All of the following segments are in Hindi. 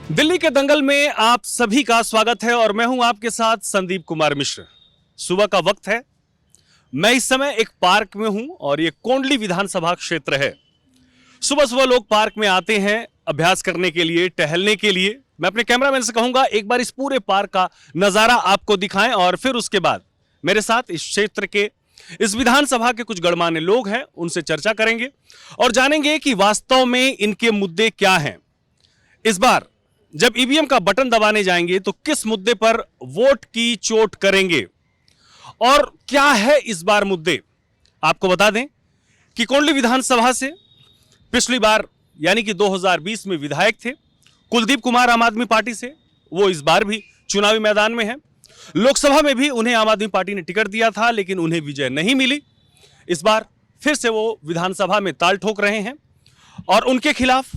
दिल्ली के दंगल में आप सभी का स्वागत है और मैं हूं आपके साथ संदीप कुमार मिश्र। सुबह का वक्त है, मैं इस समय एक पार्क में हूं और ये कोंडली विधानसभा क्षेत्र है। सुबह सुबह लोग पार्क में आते हैं अभ्यास करने के लिए, टहलने के लिए। मैं अपने कैमरामैन से कहूंगा एक बार इस पूरे पार्क का नजारा आपको दिखाएं और फिर उसके बाद मेरे साथ इस क्षेत्र के, इस विधानसभा के कुछ गणमान्य लोग हैं, उनसे चर्चा करेंगे और जानेंगे कि वास्तव में इनके मुद्दे क्या हैं। इस बार जब ईवीएम का बटन दबाने जाएंगे तो किस मुद्दे पर वोट की चोट करेंगे और क्या है इस बार मुद्दे। आपको बता दें कि कोंडली विधानसभा से पिछली बार यानी कि 2020 में विधायक थे कुलदीप कुमार आम आदमी पार्टी से। वो इस बार भी चुनावी मैदान में हैं। लोकसभा में भी उन्हें आम आदमी पार्टी ने टिकट दिया था लेकिन उन्हें विजय नहीं मिली। इस बार फिर से वो विधानसभा में ताल ठोक रहे हैं और उनके खिलाफ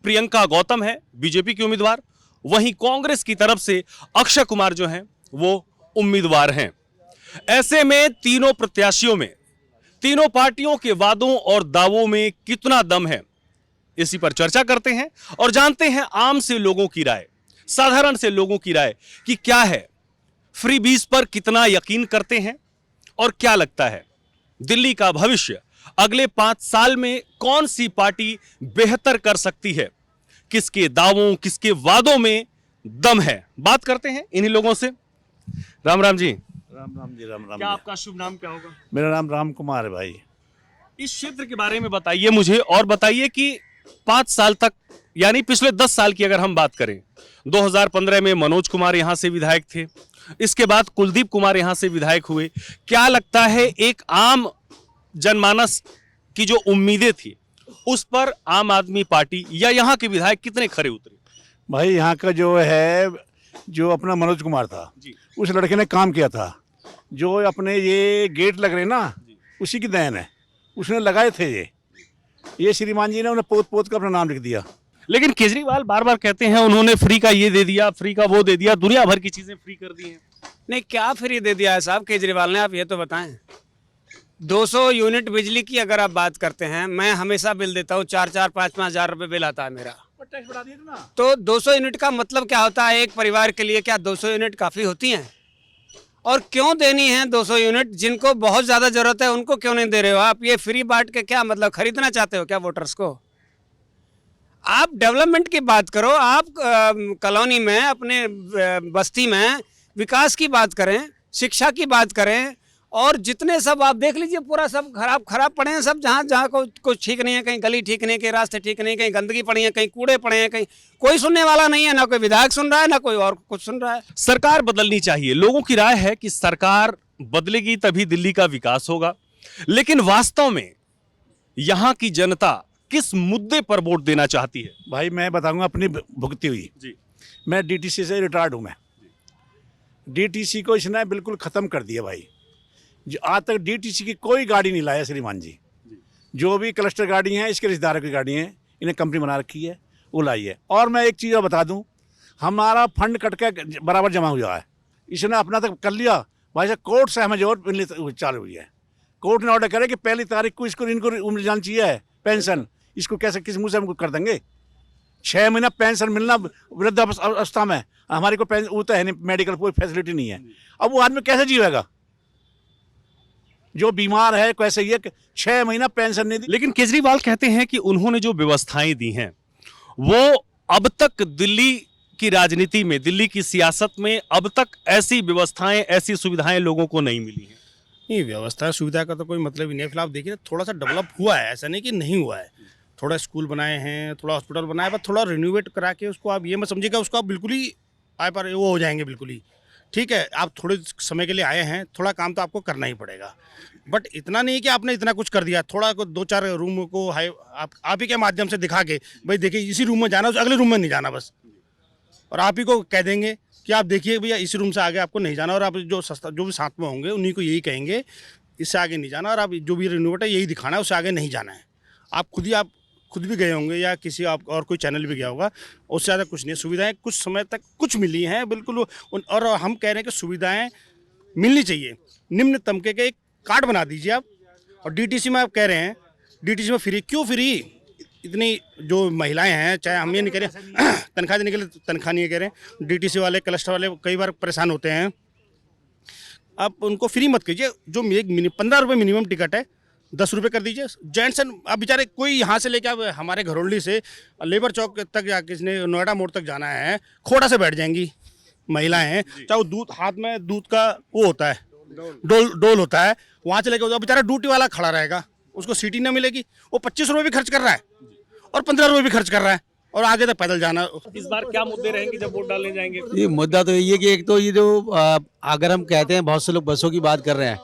प्रियंका गौतम है बीजेपी की उम्मीदवार, वहीं कांग्रेस की तरफ से अक्षय कुमार जो हैं वो उम्मीदवार हैं। ऐसे में तीनों प्रत्याशियों में, तीनों पार्टियों के वादों और दावों में कितना दम है, इसी पर चर्चा करते हैं और जानते हैं आम से लोगों की राय, साधारण से लोगों की राय कि क्या है, फ्री बीज पर कितना यकीन करते हैं और क्या लगता है दिल्ली का भविष्य अगले 5 साल में कौन सी पार्टी बेहतर कर सकती है, किसके दावों किसके वादों में दम है। बात करते हैं इन्हीं लोगों से। राम राम जी। राम राम जी, राम राम क्या जी। आपका शुभ नाम क्या होगा? मेरा नाम राम कुमार है भाई। इस क्षेत्र के बारे में बताइए मुझे और बताइए कि 5 साल तक यानी पिछले 10 साल की अगर हम बात करें, 2015 में मनोज कुमार यहां से विधायक थे, इसके बाद कुलदीप कुमार यहां से विधायक हुए। क्या लगता है एक आम जनमानस की जो उम्मीदें थी उस पर आम आदमी पार्टी या यहाँ के विधायक कितने खरे उतरे? भाई यहाँ का जो है, जो अपना मनोज कुमार था जी। उस लड़के ने काम किया था। जो अपने ये गेट लग रहे ना, उसी की देन है, उसने लगाए थे। ये श्रीमान जी ने उन्हें पोत पोत का अपना नाम लिख दिया। लेकिन केजरीवाल बार बार कहते हैं उन्होंने फ्री का ये दे दिया, फ्री का वो दे दिया, दुनिया भर की चीजें फ्री कर दी हैं। नहीं, क्या फ्री दे दिया है साहब केजरीवाल ने, आप ये तो बताएं। 200 यूनिट बिजली की अगर आप बात करते हैं, मैं हमेशा बिल देता हूँ, 4-4, 5-5 हजार रुपये बिल आता है मेरा। टैक्स बढ़ा दिया था ना। तो 200 यूनिट का मतलब क्या होता है एक परिवार के लिए? क्या 200 यूनिट काफ़ी होती हैं? और क्यों देनी है 200 यूनिट? जिनको बहुत ज़्यादा ज़रूरत है उनको क्यों नहीं दे रहे हो आप? ये फ्री बांट के क्या मतलब, खरीदना चाहते हो क्या वोटर्स को? आप डेवलपमेंट की बात करो, आप कॉलोनी में, अपने बस्ती में विकास की बात करें, शिक्षा की बात करें, और जितने सब आप देख लीजिए पूरा सब खराब खराब पड़े हैं सब। जहाँ जहाँ कुछ ठीक नहीं है, कहीं गली ठीक नहीं, कहीं रास्ते ठीक नहीं, कहीं गंदगी पड़ी है, कहीं कूड़े पड़े हैं, कहीं कोई सुनने वाला नहीं है। ना कोई विधायक सुन रहा है, ना कोई और कुछ सुन रहा है। सरकार बदलनी चाहिए। लोगों की राय है कि सरकार बदलेगी तभी दिल्ली का विकास होगा। लेकिन वास्तव में यहाँ की जनता किस मुद्दे पर वोट देना चाहती है? भाई मैं बताऊंगा अपनी भुगती हुई। जी। मैं डीटीसी से रिटायर्ड हूँ। मैं डीटीसी को इसने बिल्कुल ख़त्म कर दिया भाई। जो आज तक डीटीसी की कोई गाड़ी नहीं लाया श्रीमान जी। जो भी क्लस्टर गाड़ी हैं, इसके रिश्तेदारों की गाड़ी हैं, इन्हें कंपनी बना रखी है, वो लाई है। और मैं एक चीज़ और बता दूं, हमारा फंड कट के बराबर जमा हुआ है। इसने अपना तक कर लिया भाई साहब। कोर्ट से हमें जो मिलनी चालू हुई है, कोर्ट ने ऑर्डर करे कि 1 तारीख को इसको इनको मिल जानी चाहिए पेंशन। इसको कैसे, किस मुँह से हमको कर देंगे? 6 महीना पेंशन मिलना वृद्धावस्था में, हमारे को पेंशन वो तो है नहीं, मेडिकल कोई फैसिलिटी नहीं है। अब वो आदमी कैसे जीवेगा? जो बीमार है कैसे, ये 6 महीना पेंशन नहीं दी। लेकिन केजरीवाल कहते हैं कि उन्होंने जो व्यवस्थाएं दी हैं वो अब तक दिल्ली की राजनीति में, दिल्ली की सियासत में अब तक ऐसी व्यवस्थाएं, ऐसी सुविधाएं लोगों को नहीं मिली हैं। नहीं, व्यवस्था सुविधा का तो कोई मतलब ही नहीं है। फिलहाल देखिए थोड़ा सा डेवलप हुआ है, ऐसा नहीं कि नहीं हुआ है। थोड़ा स्कूल बनाए हैं, थोड़ा हॉस्पिटल बनाया, बस थोड़ा रिनोवेट करा के उसको आप ये मत समझिएगा उसको आप बिल्कुल ही आए पर वो हो जाएंगे बिल्कुल ही। ठीक है, आप थोड़े समय के लिए आए हैं, थोड़ा काम तो आपको करना ही पड़ेगा, बट इतना नहीं कि आपने इतना कुछ कर दिया। थोड़ा को 2-4 रूम को आप ही के माध्यम से दिखा के, भाई देखिए इसी रूम में जाना, उस अगले रूम में नहीं जाना बस। और आप ही को कह देंगे कि आप देखिए भैया इस रूम से आगे आपको नहीं जाना, और आप जो भी साथ में होंगे उन्हीं को यही कहेंगे इससे आगे नहीं जाना, और आप जो भी रिनोवेट है यही दिखाना है, उससे आगे नहीं जाना है। आप खुद भी गए होंगे या किसी आप और कोई चैनल भी गया होगा, उससे ज़्यादा कुछ नहीं है। सुविधाएं कुछ समय तक कुछ मिली हैं बिल्कुल, और हम कह रहे हैं कि सुविधाएं मिलनी चाहिए। निम्न तबके के एक कार्ड बना दीजिए आप। और डीटीसी में आप कह रहे हैं डीटीसी में फ्री, क्यों फ्री? इतनी जो महिलाएं हैं, चाहे हम ये नहीं कह रहे तनख्वाह देने के लिए तनख्वाह नहीं कह रहे हैं, डीटीसी वाले क्लस्टर वाले कई बार परेशान होते हैं। आप उनको फ्री मत कीजिए, जो 15 रुपये मिनिमम टिकट है 10 रुपये कर दीजिए। जेंट्स आप बेचारे कोई यहाँ से लेके आप हमारे घरोली से लेबर चौक तक जा किसने नोएडा मोड़ तक जाना है, खोड़ा से बैठ जाएंगी महिलाएं हैं, चाहे वो दूध हाथ में दूध का वो होता है डोल होता है, वहाँ से लेके बेचारा ड्यूटी वाला खड़ा रहेगा, उसको सीटी ना मिलेगी। वो 25 रुपये भी खर्च कर रहा है और 15 रुपये भी खर्च कर रहा है और आगे तक पैदल जाना। इस बार क्या मुद्दे रहेंगे जब वोट डालने जाएंगे? ये मुद्दा तो यही है कि एक तो ये जो अगर हम कहते हैं बहुत से लोग बसों की बात कर रहे हैं,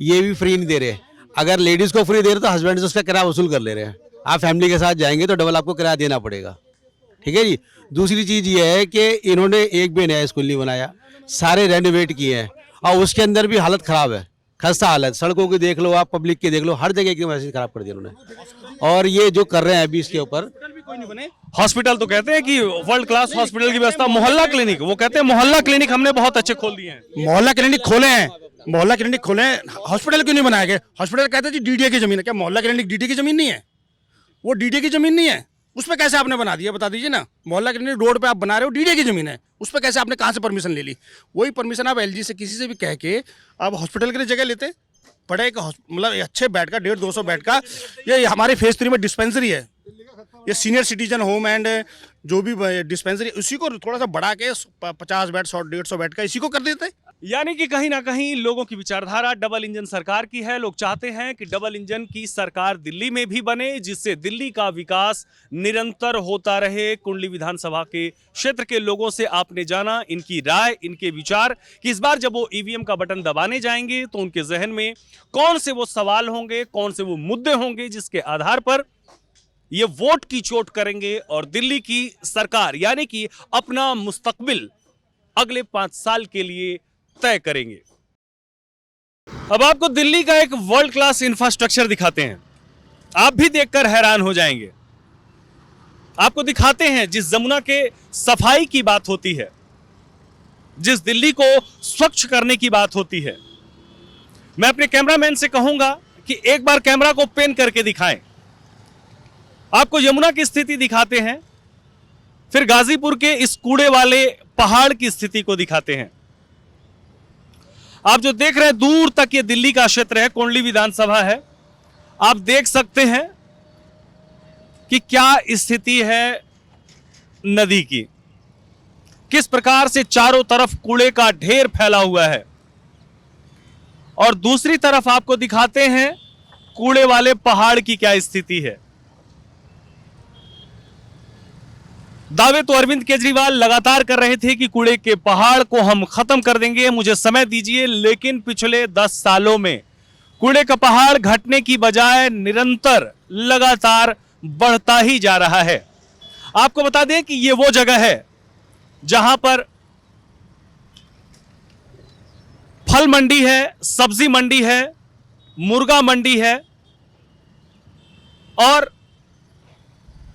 ये भी फ्री नहीं दे रहे। अगर लेडीज को फ्री दे रहे तो हस्बैंड से उसका किराया वसूल कर ले रहे हैं। आप फैमिली के साथ जाएंगे तो डबल आपको किराया देना पड़ेगा, ठीक है जी। दूसरी चीज़ ये है कि इन्होंने एक भी नया स्कूल नहीं बनाया, सारे रेनोवेट किए हैं और उसके अंदर भी हालत ख़राब है, खस्ता हालत। सड़कों की देख लो आप, पब्लिक की देख लो, हर जगह एकदम ऐसे ख़राब कर दिया उन्होंने। और ये जो कर रहे हैं अभी इसके ऊपर, हॉस्पिटल तो कहते हैं कि वर्ल्ड क्लास हॉस्पिटल की व्यवस्था, मोहल्ला क्लिनिक, वो कहते हैं मोहल्ला क्लिनिक हमने बहुत अच्छे खोल दिए हैं। मोहल्ला क्लिनिक खोले हैं, मोहल्ला क्लिनिक खोले हैं, हॉस्पिटल क्यों नहीं बनाए गए? हॉस्पिटल कहते हैं जी डीडीए की जमीन है, क्या मोहल्ला क्लिनिक डीडीए की जमीन नहीं है? वो डीडीए की जमीन नहीं है, उस पर कैसे आपने बना दिया बता दीजिए ना। मोहल्ला क्लिनिक रोड पे आप बना रहे हो, डीडीए की जमीन है, उस पर कैसे आपने कहाँ से परमिशन ले ली? वही परमिशन आप एलजी से किसी से भी कह के आप हॉस्पिटल के लिए जगह लेते, बड़े एक मतलब अच्छे बेड का 150-200 बेड का, ये हमारे फेज 3 में डिस्पेंसरी है, ये सीनियर सिटीजन होम एंड जो भी डिस्पेंसरी, उसी को थोड़ा सा बढ़ा के 50 बेड 100-150 बेड का इसी को कर देते। यानी कि कहीं ना कहीं लोगों की विचारधारा डबल इंजन सरकार की है। लोग चाहते हैं कि डबल इंजन की सरकार दिल्ली में भी बने, जिससे दिल्ली का विकास निरंतर होता रहे। कुंडली विधानसभा के क्षेत्र के लोगों से आपने जाना इनकी राय, इनके विचार कि इस बार जब वो ईवीएम का बटन दबाने जाएंगे तो उनके जहन में कौन से वो सवाल होंगे, कौन से वो मुद्दे होंगे जिसके आधार पर ये वोट की चोट करेंगे और दिल्ली की सरकार यानी कि अपना मुस्तकबिल अगले 5 साल के लिए तय करेंगे। अब आपको दिल्ली का एक वर्ल्ड क्लास इंफ्रास्ट्रक्चर दिखाते हैं, आप भी देखकर हैरान हो जाएंगे। आपको दिखाते हैं जिस जमुना के सफाई की बात होती है, जिस दिल्ली को स्वच्छ करने की बात होती है। मैं अपने कैमरामैन से कहूंगा कि एक बार कैमरा को पेन करके दिखाएं। आपको यमुना की स्थिति दिखाते हैं, फिर गाजीपुर के इस कूड़े वाले पहाड़ की स्थिति को दिखाते हैं। आप जो देख रहे हैं दूर तक ये दिल्ली का क्षेत्र है, कोंडली विधानसभा है। आप देख सकते हैं कि क्या स्थिति है नदी की, किस प्रकार से चारों तरफ कूड़े का ढेर फैला हुआ है। और दूसरी तरफ आपको दिखाते हैं कूड़े वाले पहाड़ की क्या स्थिति है। दावे तो अरविंद केजरीवाल लगातार कर रहे थे कि कूड़े के पहाड़ को हम खत्म कर देंगे, मुझे समय दीजिए, लेकिन पिछले 10 सालों में कूड़े का पहाड़ घटने की बजाय निरंतर लगातार बढ़ता ही जा रहा है। आपको बता दें कि ये वो जगह है जहां पर फल मंडी है, सब्जी मंडी है, मुर्गा मंडी है और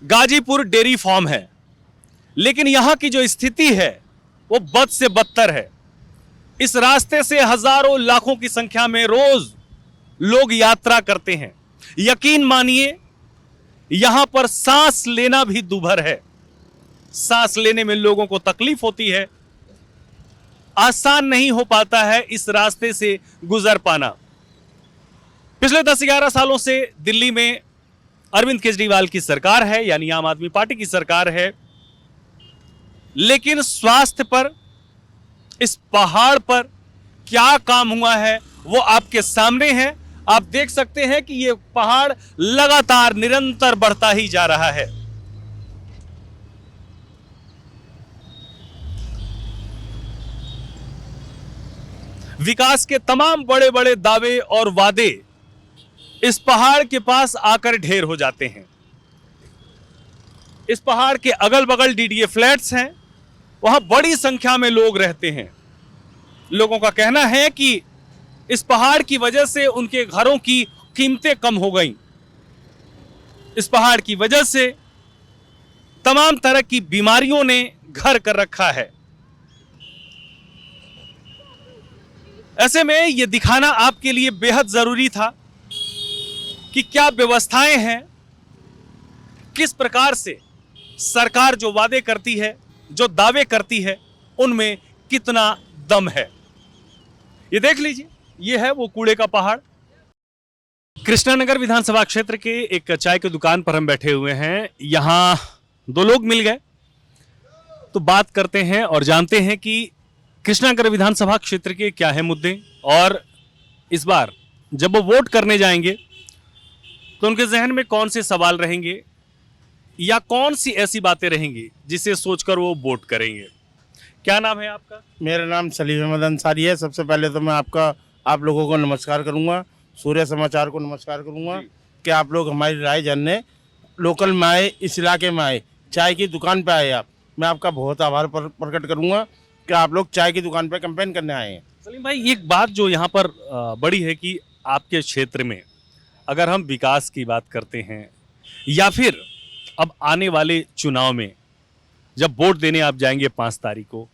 गाजीपुर डेयरी फार्म है। लेकिन यहां की जो स्थिति है वो बद से बदतर है। इस रास्ते से हजारों लाखों की संख्या में रोज लोग यात्रा करते हैं। यकीन मानिए यहां पर सांस लेना भी दुभर है, सांस लेने में लोगों को तकलीफ होती है, आसान नहीं हो पाता है इस रास्ते से गुजर पाना। पिछले 10-11 सालों से दिल्ली में अरविंद केजरीवाल की सरकार है, यानी आम आदमी पार्टी की सरकार है, लेकिन स्वास्थ्य पर, इस पहाड़ पर क्या काम हुआ है वो आपके सामने है। आप देख सकते हैं कि ये पहाड़ लगातार निरंतर बढ़ता ही जा रहा है। विकास के तमाम बड़े बड़े दावे और वादे इस पहाड़ के पास आकर ढेर हो जाते हैं। इस पहाड़ के अगल बगल डीडीए फ्लैट्स हैं, वहां बड़ी संख्या में लोग रहते हैं। लोगों का कहना है कि इस पहाड़ की वजह से उनके घरों की कीमतें कम हो गईं। इस पहाड़ की वजह से तमाम तरह की बीमारियों ने घर कर रखा है। ऐसे में यह दिखाना आपके लिए बेहद जरूरी था कि क्या व्यवस्थाएं हैं, किस प्रकार से सरकार जो वादे करती है, जो दावे करती है, उनमें कितना दम है। ये देख लीजिए, ये है वो कूड़े का पहाड़। कृष्णानगर विधानसभा क्षेत्र के एक चाय की दुकान पर हम बैठे हुए हैं। यहां दो लोग मिल गए, तो बात करते हैं और जानते हैं कि कृष्णानगर विधानसभा क्षेत्र के क्या है मुद्दे, और इस बार जब वो वोट करने जाएंगे तो उनके जहन में कौन से सवाल रहेंगे या कौन सी ऐसी बातें रहेंगी जिसे सोचकर वो वोट करेंगे। क्या नाम है आपका? मेरा नाम सलीम अहमद अंसारी है। सबसे पहले तो मैं आप लोगों को नमस्कार करूंगा, सूर्य समाचार को नमस्कार करूंगा कि आप लोग हमारी राय जानने लोकल में आए, इस इलाके में आए, चाय की दुकान पे आए। आप, मैं आपका बहुत आभार प्रकट करूंगा कि आप लोग चाय की दुकान पे कैंपेन करने आए हैं। सलीम भाई, एक बात जो यहाँ पर बड़ी है कि आपके क्षेत्र में अगर हम विकास की बात करते हैं या फिर अब आने वाले चुनाव में जब वोट देने आप जाएंगे 5 तारीख को,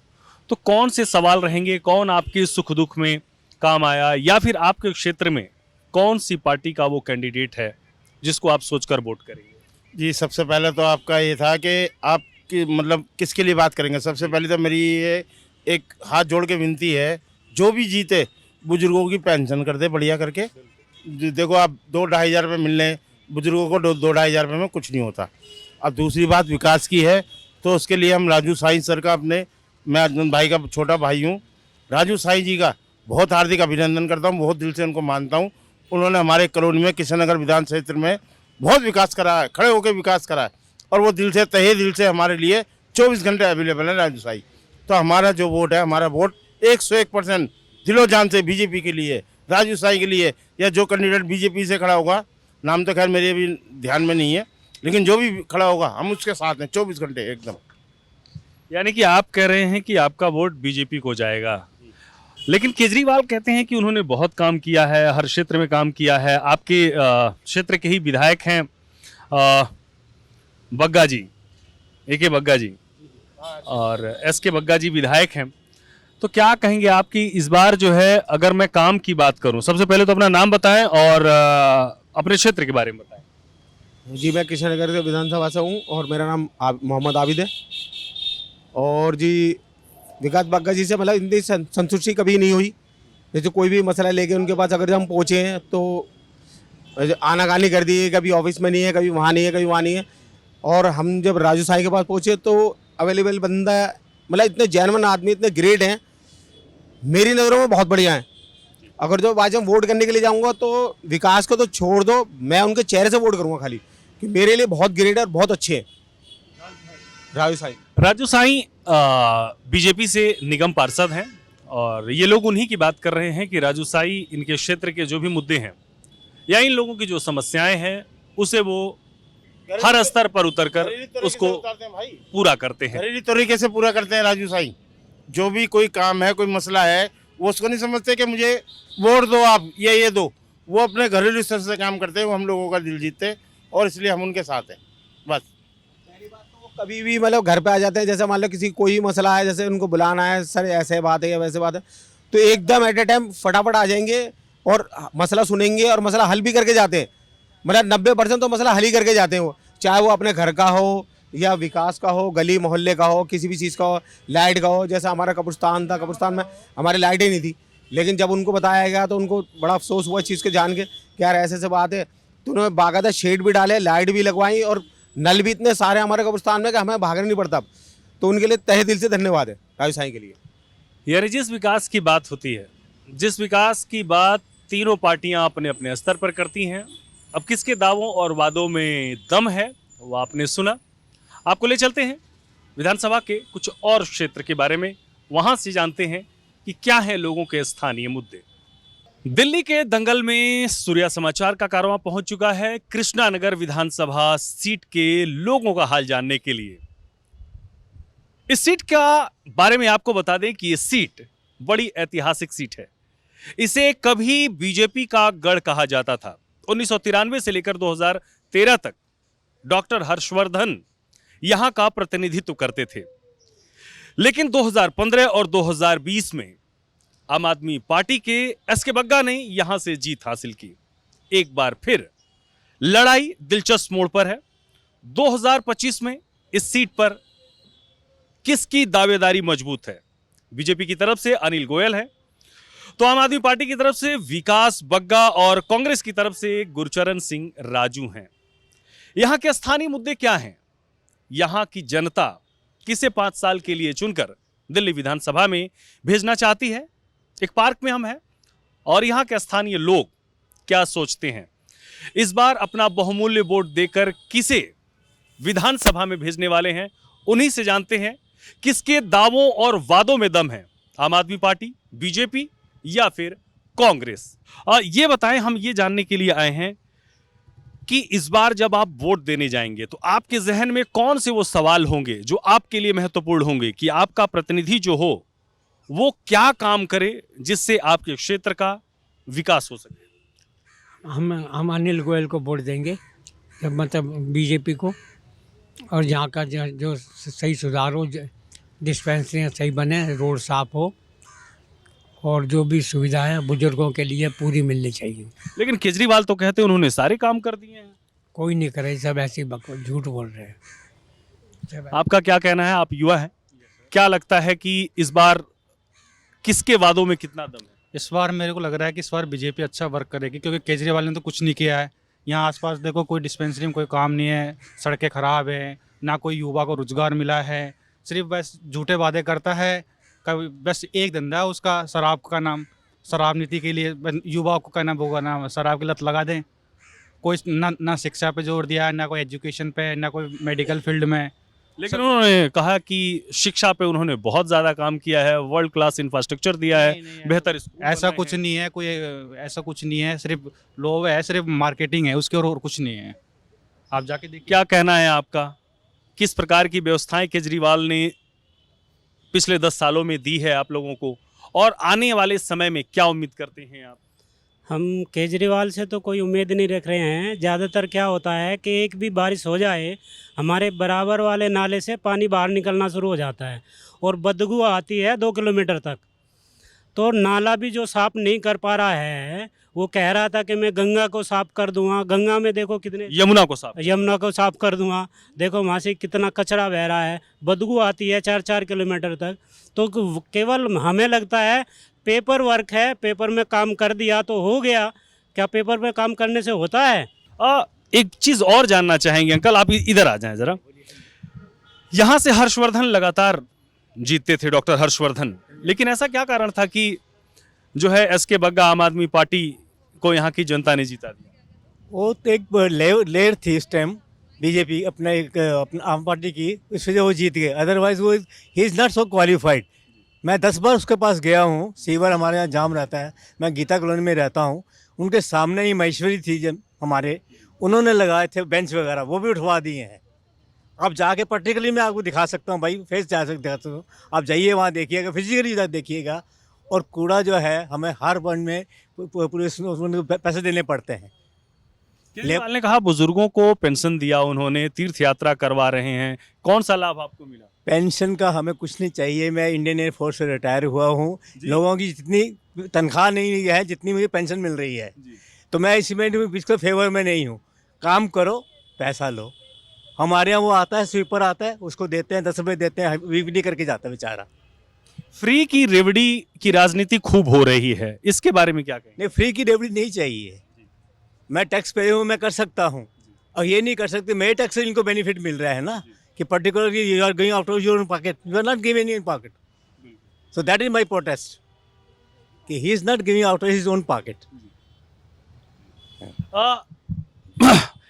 तो कौन से सवाल रहेंगे, कौन आपके सुख दुख में काम आया, या फिर आपके क्षेत्र में कौन सी पार्टी का वो कैंडिडेट है जिसको आप सोचकर वोट करेंगे? जी, सबसे पहले तो आपका ये था कि आप मतलब किसके लिए बात करेंगे। सबसे पहले तो मेरी ये एक हाथ जोड़ के विनती है, जो भी जीते बुजुर्गों की पेंशन कर दे बढ़िया करके। देखो, आप 2-2.5 हज़ार रुपये मिलने बुजुर्गों को 2-2.5 हज़ार रुपये में कुछ नहीं होता। अब दूसरी बात विकास की है, तो उसके लिए हम राजू साईं सर का, मैं अर्जुन भाई का छोटा भाई हूँ, राजू साईं जी का बहुत हार्दिक अभिनंदन करता हूँ, बहुत दिल से उनको मानता हूँ। उन्होंने हमारे कॉलोनी में कृष्णनगर विधान क्षेत्र में बहुत विकास करा है, खड़े होकर विकास करा है, और वो दिल से, तहे दिल से हमारे लिए 24 घंटे अवेलेबल है राजू साईं। तो हमारा जो वोट है, हमारा वोट 101% दिलो जान से बीजेपी के लिए, राजू साईं के लिए, या जो कैंडिडेट बीजेपी से खड़ा होगा, नाम तो खैर मेरे भी ध्यान में नहीं है, लेकिन जो भी खड़ा होगा हम उसके साथ हैं 24 घंटे एकदम। यानी कि आप कह रहे हैं कि आपका वोट बीजेपी को जाएगा, लेकिन केजरीवाल कहते हैं कि उन्होंने बहुत काम किया है, हर क्षेत्र में काम किया है। आपके क्षेत्र के ही विधायक हैं बग्गा जी, AK बग्गा जी, और SK बग्गा जी विधायक हैं। तो क्या कहेंगे आप कि इस बार जो है, अगर मैं काम की बात करूं, सबसे पहले तो अपना नाम बताएं और अपने क्षेत्र के बारे में बताएं। जी, मैं कृष्णनगर से विधानसभा से हूँ और मेरा नाम मोहम्मद आबिद है। और जी, विकास बग्गा जी से मतलब इतनी संतुष्टि कभी नहीं हुई। जैसे कोई भी मसला लेके उनके पास अगर हम पहुँचे हैं तो आनाकानी कर दी है, कभी ऑफिस में नहीं है, कभी वहाँ नहीं है, कभी वहाँ नहीं है। और हम जब राजू साईं के पास पहुँचे तो अवेलेबल बंदा, मतलब इतने जेन्युइन आदमी, इतने ग्रेट हैं, मेरी नज़रों में बहुत बढ़िया हैं। अगर जो आज हम वोट करने के लिए जाऊंगा तो विकास को तो छोड़ दो, मैं उनके चेहरे से वोट करूंगा खाली, कि मेरे लिए बहुत ग्रेट है और बहुत अच्छे हैं राजू साईं। राजू साईं बीजेपी से निगम पार्षद हैं, और ये लोग उन्हीं की बात कर रहे हैं कि राजू साईं इनके क्षेत्र के जो भी मुद्दे हैं या इन लोगों की जो समस्याएं हैं, उसे वो हर स्तर पर उतरकर उसको पूरा करते हैं। घरेलू तरीके से पूरा करते हैं राजू साईं। जो भी कोई काम है, कोई मसला है, वो उसको नहीं समझते कि मुझे वोट दो, आप ये दो। वो अपने घरेलू स्तर से काम करते हैं, वो हम लोगों का दिल जीतते हैं, और इसलिए हम उनके साथ हैं। बस पहली बात तो वो कभी भी मतलब घर पे आ जाते हैं। जैसे मान लो किसी कोई मसला है, जैसे उनको बुलाना है, सर ऐसे बात है या वैसे बात है, तो एकदम एट ए टाइम फटाफट आ जाएंगे और मसला सुनेंगे और मसला हल भी करके जाते हैं। मतलब 90% तो मसला हल ही करके जाते हैं वो, चाहे वो अपने घर का हो या विकास का हो, गली मोहल्ले का हो, किसी भी चीज़ का हो, लाइट का हो। जैसा हमारा कब्रिस्तान था, कब्रिस्तान में हमारी लाइट ही नहीं थी, लेकिन जब उनको बताया गया तो उनको बड़ा अफसोस हुआ चीज़ के जान के कि यार ऐसे बात है। तो उन्होंने बाकायदा शेड भी डाले, लाइट भी लगवाई, और नल भी इतने सारे हमारे कब्रिस्तान में कि हमें भागना नहीं पड़ता। तो उनके लिए तहे दिल से धन्यवाद है राजू साईं के लिए। यानी जिस विकास की बात होती है, जिस विकास की बात तीनों पार्टियां अपने अपने स्तर पर करती हैं, अब किसके दावों और वादों में दम है वो आपने सुना। आपको ले चलते हैं विधानसभा के कुछ और क्षेत्र के बारे में, वहां से जानते हैं कि क्या है लोगों के स्थानीय मुद्दे। दिल्ली के दंगल में सूर्या समाचार का कारवां पहुंच चुका है कृष्णानगर विधानसभा सीट के लोगों का हाल जानने के लिए। इस सीट का बारे में आपको बता दें कि यह सीट बड़ी ऐतिहासिक सीट है। इसे कभी बीजेपी का गढ़ कहा जाता था। 1993 से लेकर 2013 तक डॉक्टर हर्षवर्धन यहां का प्रतिनिधित्व करते थे, लेकिन 2015 और 2020 में आम आदमी पार्टी के SK बग्गा ने यहां से जीत हासिल की। एक बार फिर लड़ाई दिलचस्प मोड़ पर है। 2025 में इस सीट पर किसकी दावेदारी मजबूत है? बीजेपी की तरफ से अनिल गोयल है, तो आम आदमी पार्टी की तरफ से विकास बग्गा और कांग्रेस की तरफ से गुरचरण सिंह राजू हैं। यहां के स्थानीय मुद्दे क्या हैं? यहां की जनता किसे 5 साल के लिए चुनकर दिल्ली विधानसभा में भेजना चाहती है? एक पार्क में हम हैं और यहां के स्थानीय लोग क्या सोचते हैं? इस बार अपना बहुमूल्य वोट देकर किसे विधानसभा में भेजने वाले हैं, उन्हीं से जानते हैं किसके दावों और वादों में दम है, आम आदमी पार्टी, बीजेपी या फिर कांग्रेस। ये बताएं, हम ये जानने के लिए आए हैं कि इस बार जब आप वोट देने जाएंगे तो आपके जहन में कौन से वो सवाल होंगे जो आपके लिए महत्वपूर्ण होंगे कि आपका प्रतिनिधि जो हो वो क्या काम करे जिससे आपके क्षेत्र का विकास हो सके। हम अनिल गोयल को वोट देंगे, जब मतलब बीजेपी को, और यहाँ का जो सही सुधार हो, डिस्पेंसरियाँ सही बने, रोड साफ हो और जो भी सुविधाएं बुजुर्गों के लिए पूरी मिलनी चाहिए। लेकिन केजरीवाल तो कहते हैं उन्होंने सारे काम कर दिए हैं। कोई नहीं करे, सब ऐसे ही झूठ बोल रहे हैं सब। आपका क्या कहना है? आप युवा हैं, क्या लगता है कि इस बार किसके वादों में कितना दम है? इस बार मेरे को लग रहा है कि इस बार बीजेपी अच्छा वर्क करेगी, क्योंकि केजरीवाल ने तो कुछ नहीं किया है। यहाँ आसपास देखो, कोई डिस्पेंसरी में कोई काम नहीं है, सड़कें खराब है, ना कोई युवा को रोजगार मिला है, सिर्फ बस झूठे वादे करता है। कभी बस एक धंधा है उसका, शराब का नाम, शराब नीति के लिए युवाओं को कहना होगा ना शराब की लत लगा दें। कोई ना शिक्षा पे जोर दिया है, ना कोई एजुकेशन पे, ना कोई मेडिकल फील्ड में। लेकिन उन्होंने कहा कि शिक्षा पे उन्होंने बहुत ज्यादा काम किया है, वर्ल्ड क्लास इंफ्रास्ट्रक्चर दिया है, बेहतर स्कूल ऐसा बनाए कुछ हैं। नहीं है, कोई ऐसा कुछ नहीं है, सिर्फ लोभ है, सिर्फ मार्केटिंग है उसके, और कुछ नहीं है। आप जाके देखिए। क्या कहना है आपका? किस प्रकार की व्यवस्थाएं केजरीवाल ने पिछले 10 सालों में दी है आप लोगों को, और आने वाले समय में क्या उम्मीद करते हैं आप? हम केजरीवाल से तो कोई उम्मीद नहीं रख रहे हैं। ज़्यादातर क्या होता है कि एक भी बारिश हो जाए, हमारे बराबर वाले नाले से पानी बाहर निकलना शुरू हो जाता है और बदबू आती है 2 किलोमीटर तक। तो नाला भी जो साफ नहीं कर पा रहा है, वो कह रहा था कि मैं गंगा को साफ कर दूंगा। गंगा में देखो कितने, यमुना को साफ। यमुना को साफ कर दूंगा, देखो वहाँ से कितना कचरा बह रहा है, बदबू आती है 4-4 किलोमीटर तक। तो केवल हमें लगता है पेपर वर्क है, पेपर में काम कर दिया तो हो गया। क्या पेपर में काम करने से होता है? एक चीज और जानना चाहेंगे अंकल, आप इधर आ जाएं जरा। यहां से हर्षवर्धन लगातार जीतते थे, डॉक्टर हर्षवर्धन, लेकिन ऐसा क्या कारण था कि जो है एसके बग्गा आम आदमी पार्टी को यहाँ की जनता ने जीता दिया? वो तो एक लेयर थी इस टाइम बीजेपी अपना आम पार्टी की, इस वजह वो जीत गए। अदरवाइज वो he is not so qualified. मैं 10 बार उसके पास गया हूँ। सीवर हमारे यहाँ जाम रहता है, मैं गीता कॉलोनी में रहता हूँ। उनके सामने ही महेश्वरी थी जब हमारे, उन्होंने लगाए थे बेंच वगैरह, वो भी उठवा दिए हैं। आप जाके प्रैक्टिकली मैं आपको दिखा सकता हूँ भाई, फेस जा सकते हो, आप जाइए वहाँ देखिएगा, फिजिकली देखिएगा। और कूड़ा जो है हमें हर वन में पुलिस पैसे देने पड़ते हैं। केजरीवाल ने कहा बुजुर्गों को पेंशन दिया, उन्होंने तीर्थ यात्रा करवा रहे हैं, कौन सा लाभ आपको मिला? पेंशन का हमें कुछ नहीं चाहिए। मैं इंडियन एयरफोर्स से रिटायर हुआ हूँ। लोगों की जितनी तनख्वाह नहीं है, जितनी मुझे पेंशन मिल रही है, तो मैं इसमें इसके फेवर में नहीं हूँ। काम करो, पैसा लो। हमारे यहाँ वो आता है, स्वीपर आता है, उसको देते हैं 10 रुपये देते हैं, वीकली करके जाता है बेचारा। फ्री की रेवड़ी की राजनीति खूब हो रही है, इसके बारे में क्या कहें? नहीं, फ्री की रेवड़ी नहीं चाहिए। मैं टैक्स पे हूँ, मैं कर सकता हूँ, और ये नहीं कर सकते। मेरे टैक्स से इनको बेनिफिट मिल रहा है ना, कि particularly you are going out of your own pocket, you are not giving in pocket. So that is my protest, कि he is not giving out of his own pocket.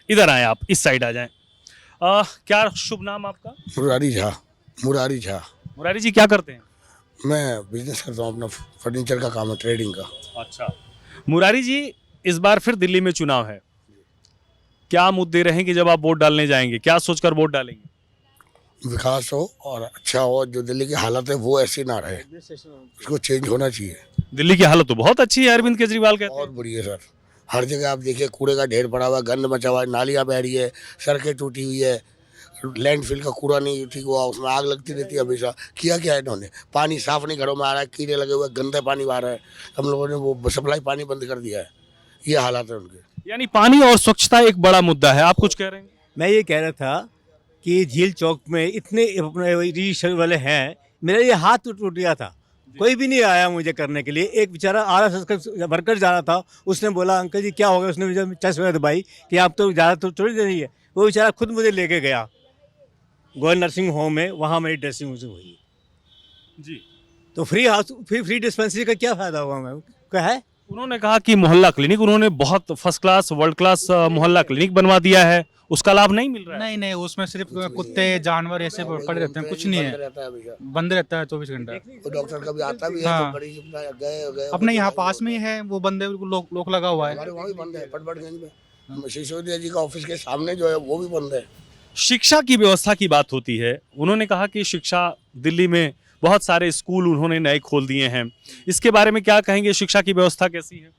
इधर आए आप, इस साइड आ जाएं। क्या शुभ नाम आपका? मुरारी झा। मुरारी झा। मुरारी जी क्या करते हैं? मैं बिजनेस करता हूँ, अपना फर्नीचर का काम है, ट्रेडिंग का। अच्छा, मुरारी जी इस बार फिर दिल्ली में चुनाव है, क्या मुद्दे रहेंगे जब आप वोट डालने जाएंगे? क्या सोचकर वोट डालेंगे? विकास हो और अच्छा हो, जो दिल्ली की हालत है वो ऐसी ना रहे, इसको चेंज होना चाहिए। दिल्ली की हालत तो बहुत अच्छी है, अरविंद केजरीवाल कहते हैं। बहुत बढ़िया सर, हर जगह आप देखिए कूड़े का ढेर पड़ा हुआ है, गंद मचा हुआ है, नालियाँ बह रही है, सड़कें टूटी हुई है, लैंडफिल का कूड़ा नहीं ठीक हुआ, उसमें आग लगती रहती है हमेशा। किया क्या है इन्होंने? पानी साफ नहीं घरों में आ रहा है, कीड़े लगे हुए, गंदे पानी आ रहा है। हम लोगों ने वो सप्लाई पानी बंद कर दिया है, ये हालात है उनके। यानी पानी और स्वच्छता एक बड़ा मुद्दा है, आप कुछ कह रहे हैं? मैं ये कह रहा था कि झील चौक में इतने अपने रिक्शा वाले हैं, मेरा ये हाथ टूट गया था, कोई भी नहीं आया मुझे करने के लिए। एक बेचारा RSS का वर्कर जा रहा था, उसने बोला अंकल जी क्या हो गया, उसने मुझे चश्मे में दबाई कि आप तो ज़्यादा तो थोड़ी दे रही है। वो बेचारा खुद मुझे लेके गया गोयल नर्सिंग होम में, वहाँ मेरी ड्रेसिंग हुई जी। तो फ्री डिस्पेंसरी का क्या फ़ायदा हुआ मैं क्या है। उन्होंने कहा कि मोहल्ला क्लिनिक, उन्होंने बहुत फर्स्ट क्लास वर्ल्ड क्लास मोहल्ला क्लिनिक बनवा दिया है, उसका लाभ नहीं मिल रहा है। नहीं नहीं, उसमें सिर्फ कुत्ते जानवर ऐसे पड़े रहते हैं, कुछ नहीं है, रहता है हमेशा। बंद रहता है 24 घंटा। वो डॉक्टर कभी आता भी है हाँ। तो बड़ी गए अपने यहाँ पास में ही है वो बंदे, बिल्कुल लोक लगा हुआ है। हमारे वहाँ भी बंद है, पटपटगंज में सिसोदिया जी का ऑफिस के सामने जो है वो भी बंद है। शिक्षा की व्यवस्था की बात होती है, उन्होंने कहा कि शिक्षा दिल्ली में बहुत सारे स्कूल उन्होंने नए खोल दिए हैं, इसके बारे में क्या कहेंगे? शिक्षा की व्यवस्था कैसी है?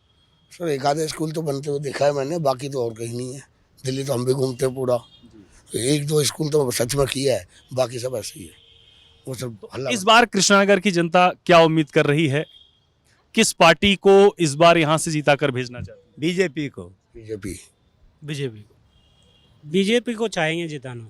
सर एक आधे स्कूल तो बनते हुए देखा है मैंने, बाकी तो और कहीं नहीं है। दिल्ली तो हम भी घूमते हैं पूरा, तो एक दो स्कूल तो सच में किया है, बाकी सब ऐसे ही है। वो सब हल्ला। इस बार कृष्णानगर की जनता क्या उम्मीद कर रही है? किस पार्टी को इस बार यहाँ से जीता कर भेजना चाहती है? बीजेपी को। बीजेपी बीजेपी को चाहेंगे जिताना।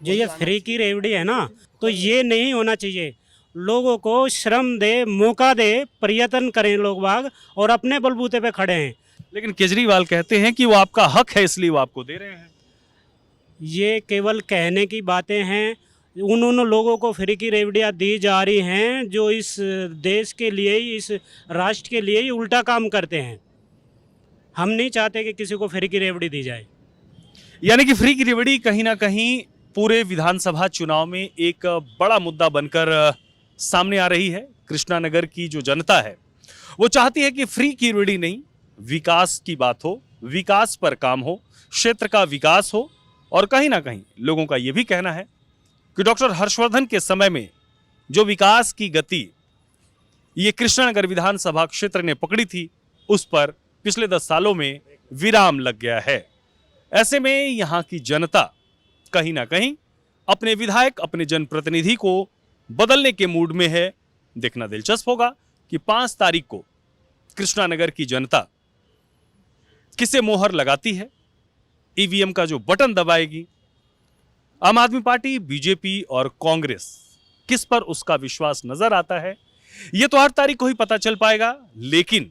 जो ये फ्री की रेवड़ी है ना, तो ये नहीं होना चाहिए। लोगों को श्रम दे, मौका दे, प्रयत्न करें लोग बाग, और अपने बलबूते पे खड़े हैं। लेकिन केजरीवाल कहते हैं कि वो आपका हक है इसलिए वो आपको दे रहे हैं। ये केवल कहने की बातें हैं। उन लोगों को फ्री की रेवड़ियाँ दी जा रही हैं जो इस देश के लिए, इस राष्ट्र के लिए ही उल्टा काम करते हैं। हम नहीं चाहते कि किसी को फ्री की रेवड़ी दी जाए। यानी कि फ्री की रेवड़ी कहीं ना कहीं पूरे विधानसभा चुनाव में एक बड़ा मुद्दा बनकर सामने आ रही है। कृष्णानगर की जो जनता है वो चाहती है कि फ्री की रेवड़ी नहीं, विकास की बात हो, विकास पर काम हो, क्षेत्र का विकास हो। और कहीं ना कहीं लोगों का यह भी कहना है कि डॉक्टर हर्षवर्धन के समय में जो विकास की गति ये कृष्णानगर विधानसभा क्षेत्र ने पकड़ी थी, उस पर पिछले 10 सालों में विराम लग गया है। ऐसे में यहाँ की जनता कहीं ना कहीं अपने विधायक, अपने जनप्रतिनिधि को बदलने के मूड में है। देखना दिलचस्प होगा कि 5 तारीख को कृष्णानगर की जनता किसे मोहर लगाती है, ईवीएम का जो बटन दबाएगी। आम आदमी पार्टी, बीजेपी और कांग्रेस, किस पर उसका विश्वास नजर आता है, यह तो 8 तारीख को ही पता चल पाएगा। लेकिन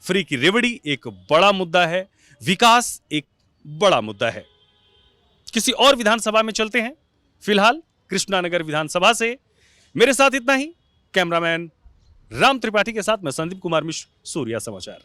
फ्री की रेवड़ी एक बड़ा मुद्दा है, विकास एक बड़ा मुद्दा है। किसी और विधानसभा में चलते हैं। फिलहाल कृष्णानगर विधानसभा से मेरे साथ इतना ही। कैमरामैन राम त्रिपाठी के साथ मैं संदीप कुमार मिश्र, सूर्या समाचार।